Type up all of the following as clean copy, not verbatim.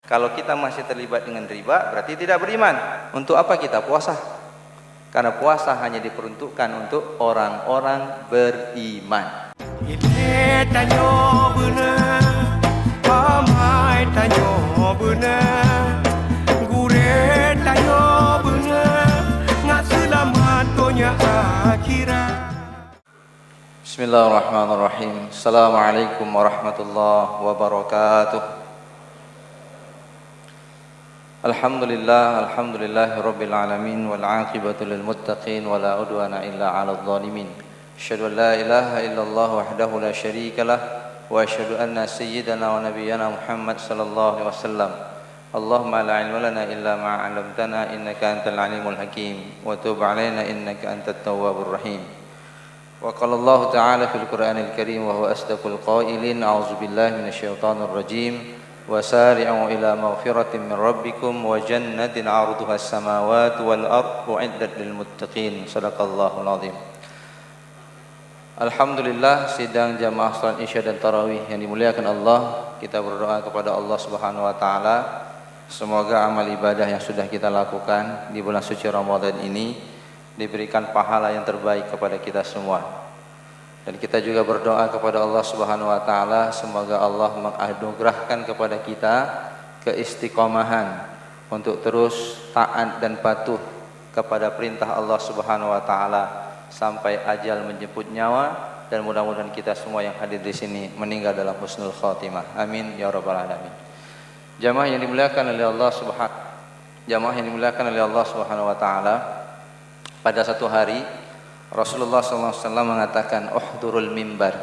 Kalau kita masih terlibat dengan riba, berarti tidak beriman. Untuk apa kita puasa? Karena puasa hanya diperuntukkan untuk orang-orang beriman. Bismillahirrahmanirrahim. Assalamualaikum warahmatullahi wabarakatuh. Alhamdulillahi rabbil alamin wal 'aqibatu lil muttaqin wala udwana illa 'alal zalimin. Asyhadu an la ilaha illallah wahdahu la syarika lah wa asyhadu anna sayyidana wa nabiyyana Muhammad sallallahu alaihi wasallam. Allahumma la 'ilma lana illa ma 'allamtana innaka antal 'alimul hakim wa tub 'alaina innaka antat tawwabur rahim. Wa qala Allah ta'ala fil Qur'anil Karim wa huwa asdaqul qailin. A'udzu billahi minasyaitonir rajim. Wasari'u ila maghfiratin min rabbikum wa jannatin 'arduha as-samawati wal ardu u'iddat lil muttaqin. Shadaqallahul azim. Alhamdulillah, sidang jamaah salat Isya dan tarawih yang dimuliakan Allah, kita berdoa kepada Allah Subhanahu wa taala semoga amal ibadah yang sudah kita lakukan di bulan suci Ramadan ini diberikan pahala yang terbaik kepada kita semua. Dan kita juga berdoa kepada Allah Subhanahu wa taala semoga Allah menganugerahkan kepada kita keistiqomahan untuk terus taat dan patuh kepada perintah Allah Subhanahu wa taala sampai ajal menjemput nyawa, dan mudah-mudahan kita semua yang hadir di sini meninggal dalam husnul khatimah. Amin ya rabbal alamin. Jamaah yang dimuliakan oleh Allah Subhanahu wa taala, pada satu hari Rasulullah SAW mengatakan uhdurul mimbar.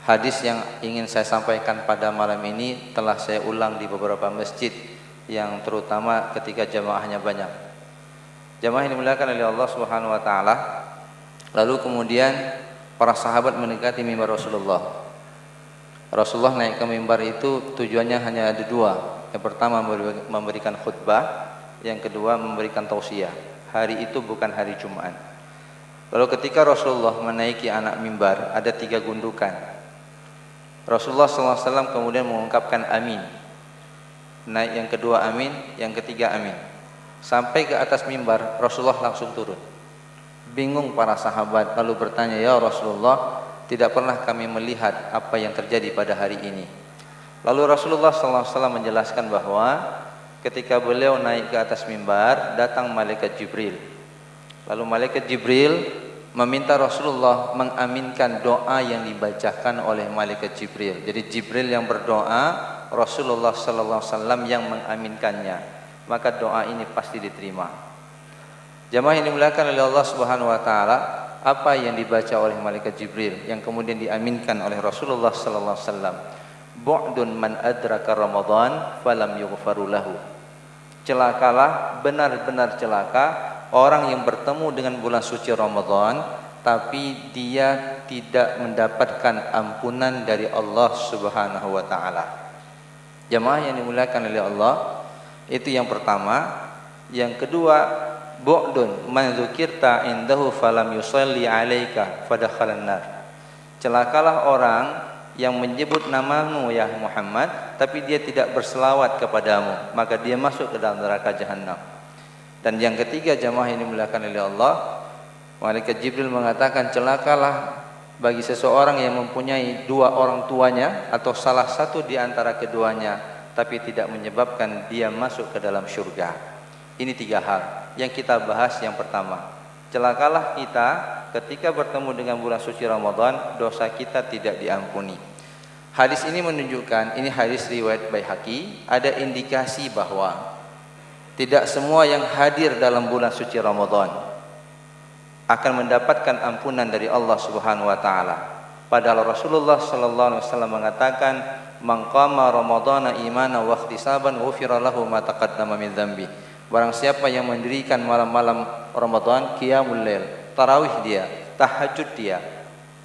Hadis yang ingin saya sampaikan pada malam ini telah saya ulang di beberapa masjid yang terutama ketika jamaahnya banyak. Jamaah yang dimuliakan oleh Allah Subhanahu wa taala. Lalu kemudian para sahabat mendekati mimbar Rasulullah. Rasulullah naik ke mimbar itu tujuannya hanya ada dua. Yang pertama memberikan khutbah, yang kedua memberikan tausiah. Hari itu bukan hari Jumat. Lalu ketika Rasulullah menaiki anak mimbar, ada 3 gundukan. Rasulullah SAW kemudian mengungkapkan amin. Naik yang kedua amin, yang ketiga amin. Sampai ke atas mimbar, Rasulullah langsung turun. Bingung para sahabat, lalu bertanya, ya Rasulullah, tidak pernah kami melihat apa yang terjadi pada hari ini. Lalu Rasulullah SAW menjelaskan bahwa ketika beliau naik ke atas mimbar, datang malaikat Jibril. Lalu malaikat Jibril meminta Rasulullah mengaminkan doa yang dibacakan oleh malaikat Jibril. Jadi Jibril yang berdoa, Rasulullah sallallahu alaihi wasallam yang mengaminkannya. Maka doa ini pasti diterima. Jamaah yang dimuliakan oleh Allah Subhanahu wa taala, apa yang dibaca oleh malaikat Jibril yang kemudian diaminkan oleh Rasulullah sallallahu alaihi wasallam? Bu'dun man adraka Ramadan falam yughfaru lahu. Celakalah, benar-benar celaka orang yang bertemu dengan bulan suci Ramadan tapi dia tidak mendapatkan ampunan dari Allah Subhanahu wa taala. Jamaah yang dimuliakan oleh Allah, itu yang pertama. Yang kedua, bu'dun man dzukirta indahu falam yusalli 'alaika fadakhalan nar. Celakalah orang yang menyebut namamu ya Muhammad tapi dia tidak berselawat kepadamu, maka dia masuk ke dalam neraka jahanam. Dan yang ketiga, jamaah yang dimuliakan oleh Allah, malaikat Jibril mengatakan celakalah bagi seseorang yang mempunyai 2 orang tuanya atau salah satu di antara keduanya tapi tidak menyebabkan dia masuk ke dalam syurga. Ini 3 hal yang kita bahas. Yang pertama, celakalah kita ketika bertemu dengan bulan suci Ramadan, dosa kita tidak diampuni. Hadis ini menunjukkan, ini hadis riwayat Baihaqi, ada indikasi bahwa tidak semua yang hadir dalam bulan suci Ramadan akan mendapatkan ampunan dari Allah Subhanahu wa taala. Padahal Rasulullah sallallahu alaihi wasallam mengatakan, "Man qama ramadhana imanan wa ihtisaban ghufira lahu ma taqaddama min dzambi." Barang siapa yang mendirikan malam-malam Ramadan, qiyamul lail, tarawih dia, tahajud dia,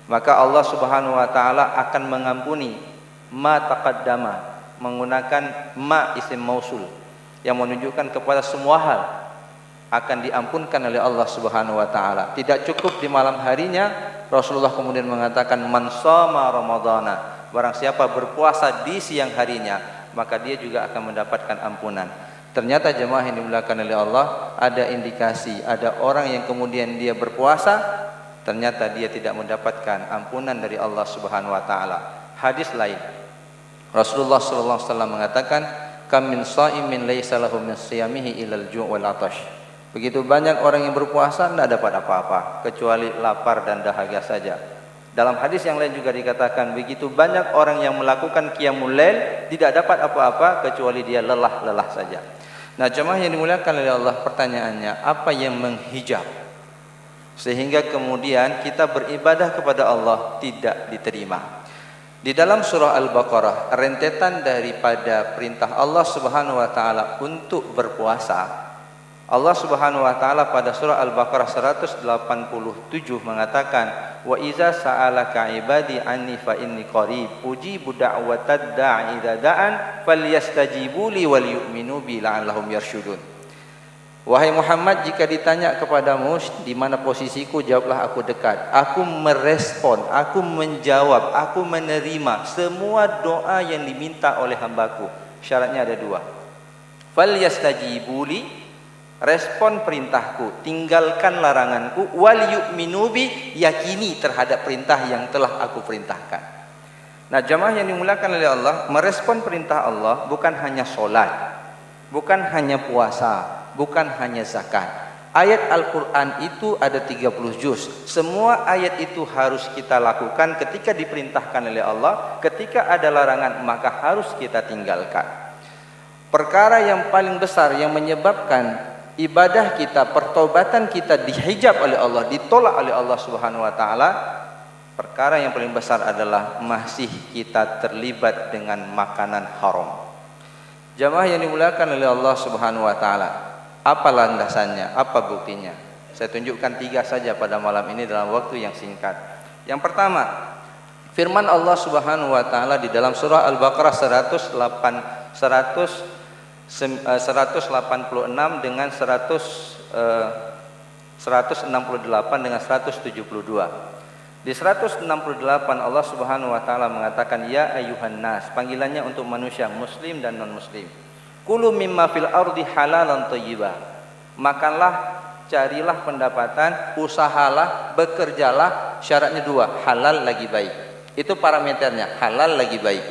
maka Allah Subhanahu wa taala akan mengampuni ma taqaddama, menggunakan ma isim mausul yang menunjukkan kepada semua hal akan diampunkan oleh Allah Subhanahu wa taala. Tidak cukup di malam harinya, Rasulullah kemudian mengatakan man shoma ramadhana, barang siapa berpuasa di siang harinya, maka dia juga akan mendapatkan ampunan. Ternyata jemaah yang dimuliakan oleh Allah, ada indikasi, ada orang yang kemudian dia berpuasa, ternyata dia tidak mendapatkan ampunan dari Allah Subhanahu wa taala. Hadis lain, Rasulullah sallallahu alaihi wasallam mengatakan, "Kam min shaimin laisa lahu min siyamihi ilal ju' wal 'atash." Begitu banyak orang yang berpuasa tidak dapat apa-apa kecuali lapar dan dahaga saja. Dalam hadis yang lain juga dikatakan, begitu banyak orang yang melakukan qiyamul lail tidak dapat apa-apa kecuali dia lelah-lelah saja. Nah, jemaah yang dimuliakan oleh Allah, pertanyaannya, apa yang menghijab sehingga kemudian kita beribadah kepada Allah tidak diterima? Di dalam surah Al-Baqarah, rentetan daripada perintah Allah Subhanahu wa taala untuk berpuasa. Allah Subhanahu wa taala pada surah Al-Baqarah 187 mengatakan, "Wa iza sa'alaka 'ibadi anni fa inni qarib ujibu da'watad da'i idza da'an falyastajibu li wal yu'minu bi la'allahum yarshudun." Wahai Muhammad, jika ditanya kepadamu di mana posisiku, jawablah aku dekat. Aku merespon, aku menjawab, aku menerima semua doa yang diminta oleh hambaku. Syaratnya ada dua. Falyastajibu li, respon perintahku, tinggalkan laranganku, wal yu'minu bi, yakini terhadap perintah yang telah aku perintahkan. Nah, jemaah yang dimuliakan oleh Allah, merespon perintah Allah bukan hanya sholat, bukan hanya puasa, bukan hanya zakat. Ayat Al-Quran itu ada 30 juz. Semua ayat itu harus kita lakukan ketika diperintahkan oleh Allah. Ketika ada larangan maka harus kita tinggalkan. Perkara yang paling besar yang menyebabkan ibadah kita, pertobatan kita dihijab oleh Allah, ditolak oleh Allah Subhanahu wa taala, perkara yang paling besar adalah masih kita terlibat dengan makanan haram. Jamaah yang dimuliakan oleh Allah Subhanahu wa taala, apa landasannya? Apa buktinya? Saya tunjukkan 3 saja pada malam ini dalam waktu yang singkat. Yang pertama, firman Allah Subhanahu wa taala di dalam surah Al-Baqarah 186 dengan 168 dengan 172. Di 168 Allah Subhanahu wa taala mengatakan, ya ayyuhan nas, panggilannya untuk manusia muslim dan non muslim. Kulu mimma fil ardi halalan thayyiba. Makanlah, carilah pendapatan, usahalah, bekerjalah, syaratnya 2, halal lagi baik. Itu parameternya, halal lagi baik.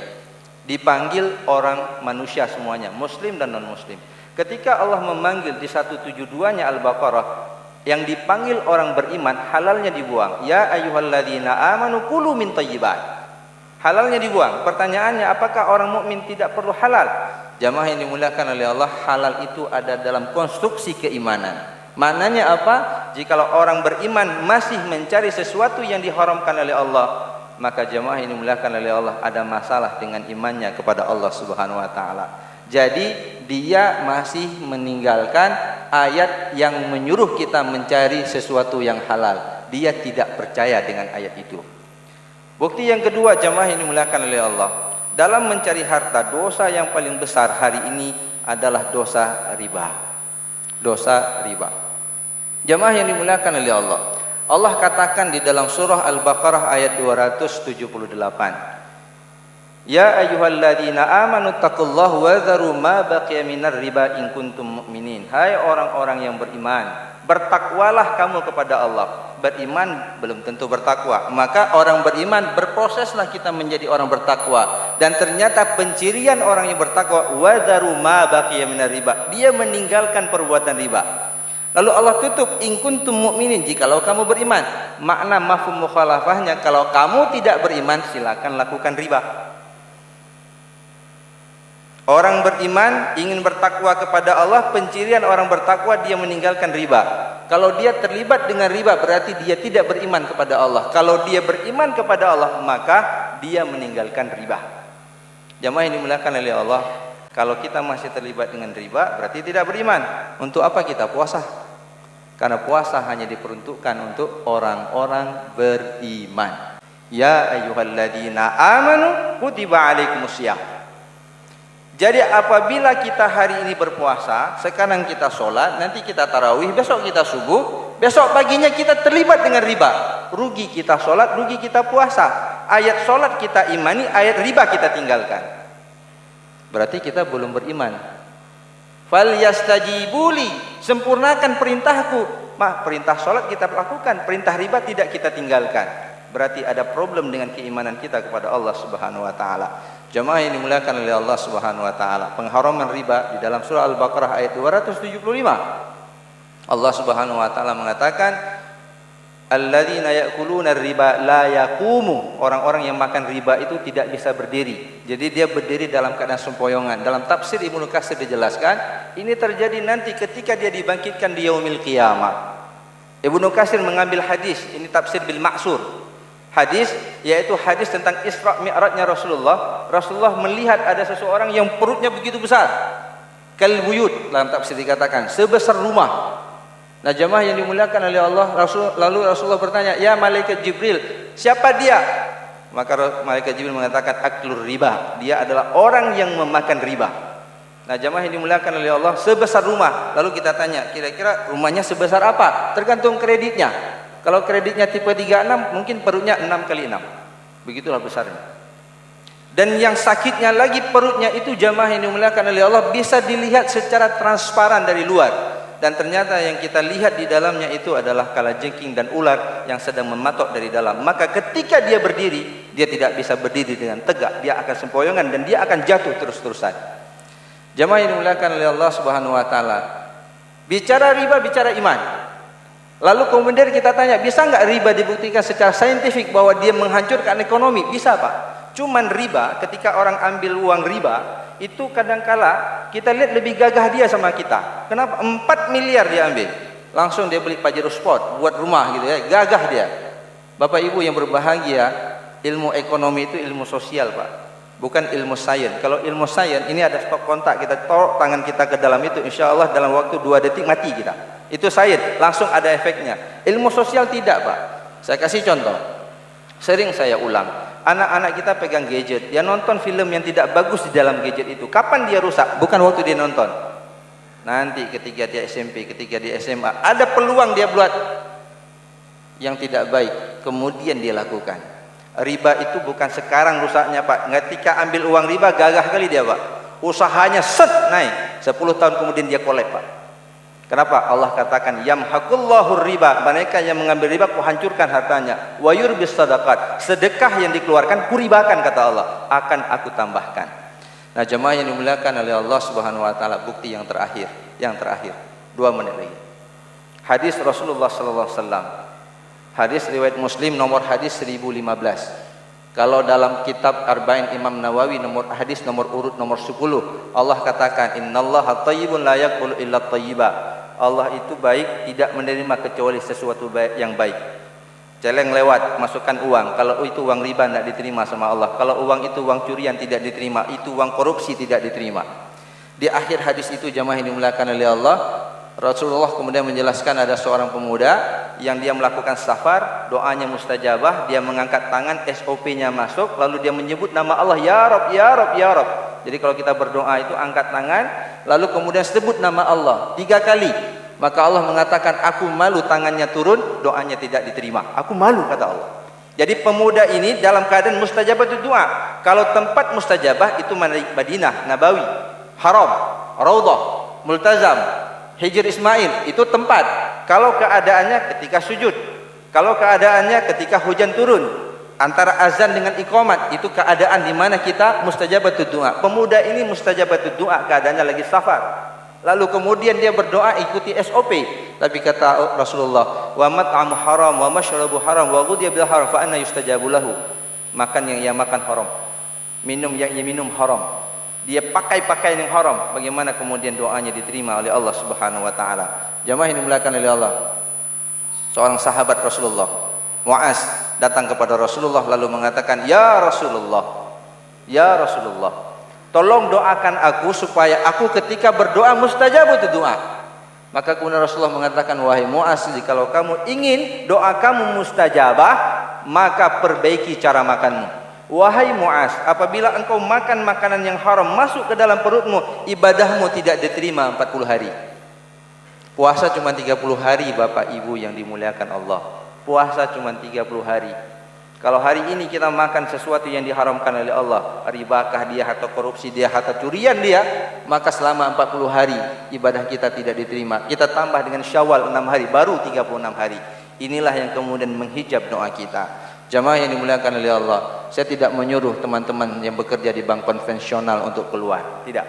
Dipanggil orang manusia semuanya, muslim dan non muslim. Ketika Allah memanggil di 172-nya Al-Baqarah, yang dipanggil orang beriman, halalnya dibuang. Ya ayyuhalladzina amanu kulu min thayyibat. Halalnya dibuang. Pertanyaannya, apakah orang mukmin tidak perlu halal? Jamaah yang dimuliakan oleh Allah, halal itu ada dalam konstruksi keimanan. Maknanya apa? Jikalau orang beriman masih mencari sesuatu yang diharamkan oleh Allah, maka jamaah yang dimuliakan oleh Allah ada masalah dengan imannya kepada Allah Subhanahu wa taala. Jadi dia masih meninggalkan ayat yang menyuruh kita mencari sesuatu yang halal. Dia tidak percaya dengan ayat itu. Bukti yang kedua, jamaah yang dimuliakan oleh Allah, dalam mencari harta, dosa yang paling besar hari ini adalah dosa riba. Dosa riba. Jamaah yang dimuliakan oleh Allah, Allah katakan di dalam surah Al-Baqarah ayat 278, ya ayyuhalladzina amanu taqullaha wa dharu ma baqiya minar riba in kuntum mu'minin. Hai orang-orang yang beriman, bertakwalah kamu kepada Allah. Beriman belum tentu bertakwa, maka orang beriman berproseslah kita menjadi orang bertakwa. Dan ternyata pencirian orang yang bertakwa, wa dharu ma baqiya minar riba, dia meninggalkan perbuatan riba. Lalu Allah tutup, in kuntum mu'minin, jikalau kamu beriman. Makna mafhum mukhalafahnya, kalau kamu tidak beriman silakan lakukan riba. Orang beriman ingin bertakwa kepada Allah, pencirian orang bertakwa dia meninggalkan riba. Kalau dia terlibat dengan riba berarti dia tidak beriman kepada Allah. Kalau dia beriman kepada Allah maka dia meninggalkan riba. Jamaah yang dimuliakan oleh Allah, kalau kita masih terlibat dengan riba berarti tidak beriman. Untuk apa kita puasa? Karena puasa hanya diperuntukkan untuk orang-orang beriman. Ya ayyuhalladzina amanu kutiba alaikumusiyam. Jadi apabila kita hari ini berpuasa, sekarang kita sholat, nanti kita tarawih, besok kita subuh, besok paginya kita terlibat dengan riba, rugi kita sholat, rugi kita puasa. Ayat sholat kita imani, ayat riba kita tinggalkan. Berarti kita belum beriman. Falyastajibuli, sempurnakan perintahku. Perintah sholat kita lakukan, perintah riba tidak kita tinggalkan. Berarti ada problem dengan keimanan kita kepada Allah Subhanahu wa taala. Jemaah yang dimuliakan oleh Allah Subhanahu wa taala, pengharaman riba di dalam surah Al-Baqarah ayat 275. Allah Subhanahu wa taala mengatakan, alladzina ya'kuluna riba la yaqumu, orang-orang yang makan riba itu tidak bisa berdiri. Jadi dia berdiri dalam keadaan sempoyongan. Dalam tafsir Ibnu Katsir dijelaskan, ini terjadi nanti ketika dia dibangkitkan di yaumil qiyamah. Ibnu Katsir mengambil hadis, ini tafsir bil ma'sur. Hadis yaitu hadis tentang Isra Mi'rajnya Rasulullah. Rasulullah melihat ada seseorang yang perutnya begitu besar. Kal buyut, dalam tafsir dikatakan sebesar rumah. Nah, jemaah yang dimuliakan oleh Allah, lalu Rasulullah bertanya, "Ya malaikat Jibril, siapa dia?" Maka malaikat Jibril mengatakan, "Aklur riba." Dia adalah orang yang memakan riba. Nah, jemaah yang dimuliakan oleh Allah, sebesar rumah. Lalu kita tanya, kira-kira rumahnya sebesar apa? Tergantung kreditnya. Kalau kreditnya tipe 36, mungkin perutnya 6 kali 6. Begitulah besarnya. Dan yang sakitnya lagi perutnya itu, jemaah yang dimuliakan oleh Allah, bisa dilihat secara transparan dari luar. Dan ternyata yang kita lihat di dalamnya itu adalah kalajengking dan ular yang sedang mematok dari dalam. Maka ketika dia berdiri, dia tidak bisa berdiri dengan tegak. Dia akan sempoyongan dan dia akan jatuh terus-terusan. Jemaah yang dimuliakan oleh Allah Subhanahu wa taala, bicara riba, bicara iman. Lalu kemudian kita tanya, bisa nggak riba dibuktikan secara saintifik bahwa dia menghancurkan ekonomi? Bisa, Pak. Cuman riba, ketika orang ambil uang riba, itu kadangkala kita lihat lebih gagah dia sama kita. Kenapa? 4 miliar dia ambil, langsung dia beli Pajero Sport buat rumah gitu ya, gagah dia. Bapak Ibu yang berbahagia, ilmu ekonomi itu ilmu sosial, Pak, bukan ilmu sains. Kalau ilmu sains ini ada stop kontak, kita taruh tangan kita ke dalam itu, insya Allah dalam waktu 2 detik mati kita. Itu sains, langsung ada efeknya. Ilmu sosial tidak, Pak. Saya kasih contoh, sering saya ulang. Anak-anak kita pegang gadget, dia nonton film yang tidak bagus di dalam gadget itu. Kapan dia rusak? Bukan waktu dia nonton. Nanti ketika dia SMP, ketika dia SMA, ada peluang dia buat yang tidak baik, kemudian dia lakukan. Riba itu bukan sekarang rusaknya, Pak. Ketika ambil uang riba, gagah kali dia, Pak. Usahanya set naik, 10 tahun kemudian dia kolep, Pak. Kenapa? Allah katakan, yamhaqullahu riba, mereka yang mengambil riba kuhancurkan hartanya, wa yurbis sadaqat, sedekah yang dikeluarkan kuribakan, kata Allah, akan aku tambahkan. Nah, jemaah yang dimuliakan oleh Allah Subhanahu wa taala, bukti yang terakhir, 2 menit lagi. Hadis Rasulullah sallallahu alaihi wasallam. Hadis riwayat Muslim, nomor hadis 1015. Kalau dalam kitab Arba'in Imam Nawawi, hadis nomor urut nomor 10, Allah katakan, innallaha thayyibun la yaqbalu illa thayyiba. Allah itu baik, tidak menerima kecuali sesuatu yang baik. Celeng lewat, masukkan uang. Kalau itu uang riba tidak diterima sama Allah. Kalau uang itu uang curian tidak diterima. Itu uang korupsi tidak diterima. Di akhir hadis itu, jemaah yang dimuliakan oleh Allah, Rasulullah kemudian menjelaskan ada seorang pemuda yang dia melakukan safar, doanya mustajabah, dia mengangkat tangan, SOP-nya masuk, lalu dia menyebut nama Allah, ya Rabb, ya Rabb, ya Rabb. Jadi kalau kita berdoa itu angkat tangan, lalu kemudian sebut nama Allah 3 kali. Maka Allah mengatakan, aku malu, tangannya turun, doanya tidak diterima. Aku malu, kata Allah. Jadi pemuda ini dalam keadaan mustajabah itu doa. Kalau tempat mustajabah itu Madinah, Nabawi, Haram, Raudhah, Multazam, Hijr Ismail, itu tempat. Kalau keadaannya ketika sujud, kalau keadaannya ketika hujan turun, antara azan dengan iqamat, itu keadaan di mana kita mustajabatud doa. Pemuda ini mustajabatud doa, keadaannya lagi safar. Lalu kemudian dia berdoa ikuti SOP. Tapi kata Rasulullah, wa mat'amu haram wa mashrabu haram wa ghudhiya bil haram fa anna yustajabu lahu. Makan yang ia makan haram, minum yang ia minum haram, dia pakai pakaian yang haram, bagaimana kemudian doanya diterima oleh Allah Subhanahu wa taala? Jamaah yang dimuliakan oleh Allah, seorang sahabat Rasulullah, Muaz, datang kepada Rasulullah lalu mengatakan, ya Rasulullah, ya Rasulullah, tolong doakan aku supaya aku ketika berdoa mustajab itu doa. Maka kemudian Rasulullah mengatakan, wahai Muaz, kalau kamu ingin doa kamu mustajabah, maka perbaiki cara makanmu. Wahai Muaz, apabila engkau makan makanan yang haram masuk ke dalam perutmu, ibadahmu tidak diterima 40 hari. Puasa cuma 30 hari, Bapak Ibu yang dimuliakan Allah. Puasa cuma 30 hari. Kalau hari ini kita makan sesuatu yang diharamkan oleh Allah, ribakah dia atau korupsi dia atau curian dia, maka selama 40 hari ibadah kita tidak diterima. Kita tambah dengan Syawal 6 hari, baru 36 hari. Inilah yang kemudian menghijab doa kita. Jamaah yang dimuliakan oleh Allah, saya tidak menyuruh teman-teman yang bekerja di bank konvensional untuk keluar. Tidak.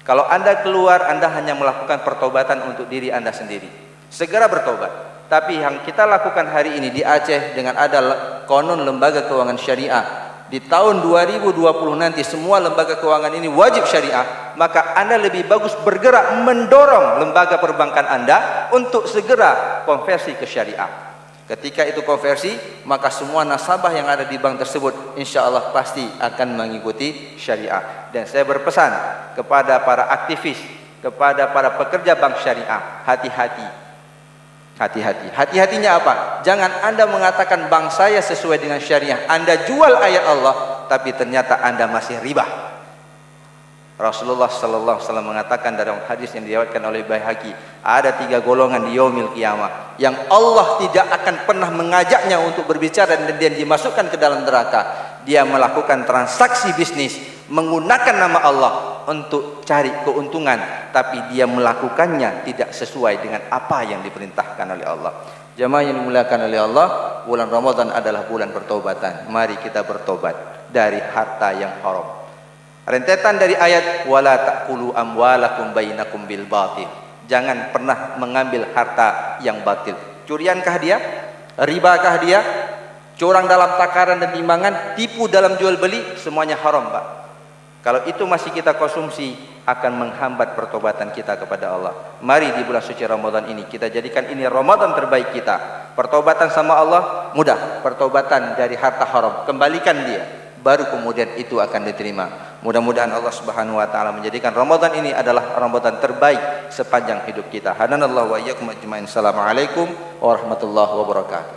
Kalau Anda keluar, Anda hanya melakukan pertobatan untuk diri Anda sendiri. Segera bertobat. Tapi yang kita lakukan hari ini di Aceh dengan ada konon lembaga keuangan syariah, di tahun 2020 nanti semua lembaga keuangan ini wajib syariah, maka Anda lebih bagus bergerak mendorong lembaga perbankan Anda untuk segera konversi ke syariah. Ketika itu konversi, maka semua nasabah yang ada di bank tersebut insya Allah pasti akan mengikuti syariah. Dan saya berpesan kepada para aktivis, kepada para pekerja bank syariah, hati-hati. Hati-hati. Hati-hatinya apa? Jangan Anda mengatakan bank saya sesuai dengan syariah. Anda jual ayat Allah, tapi ternyata Anda masih riba. Rasulullah sallallahu alaihi wasallam mengatakan dalam hadis yang diriwayatkan oleh Baihaqi, ada 3 golongan di yaumil qiyamah yang Allah tidak akan pernah mengajaknya untuk berbicara dan dia dimasukkan ke dalam neraka. Dia melakukan transaksi bisnis menggunakan nama Allah untuk cari keuntungan, tapi dia melakukannya tidak sesuai dengan apa yang diperintahkan oleh Allah. Jamaah yang dimuliakan oleh Allah, bulan Ramadan adalah bulan pertobatan. Mari kita bertobat dari harta yang haram. Rentetan dari ayat wala taqulu amwalakum bainakum bil batil. Jangan pernah mengambil harta yang batil. Curiankah dia? Ribakah dia? Curang dalam takaran dan timbangan, tipu dalam jual beli, semuanya haram, Pak. Kalau itu masih kita konsumsi, akan menghambat pertobatan kita kepada Allah. Mari di bulan suci Ramadan ini kita jadikan ini Ramadan terbaik kita. Pertobatan sama Allah mudah, pertobatan dari harta haram, kembalikan dia, baru kemudian itu akan diterima. Mudah-mudahan Allah Subhanahu wa taala menjadikan Ramadan ini adalah Ramadan terbaik sepanjang hidup kita. Hadanallahu wa iyyakum ajmain. Assalamualaikum warahmatullahi wabarakatuh.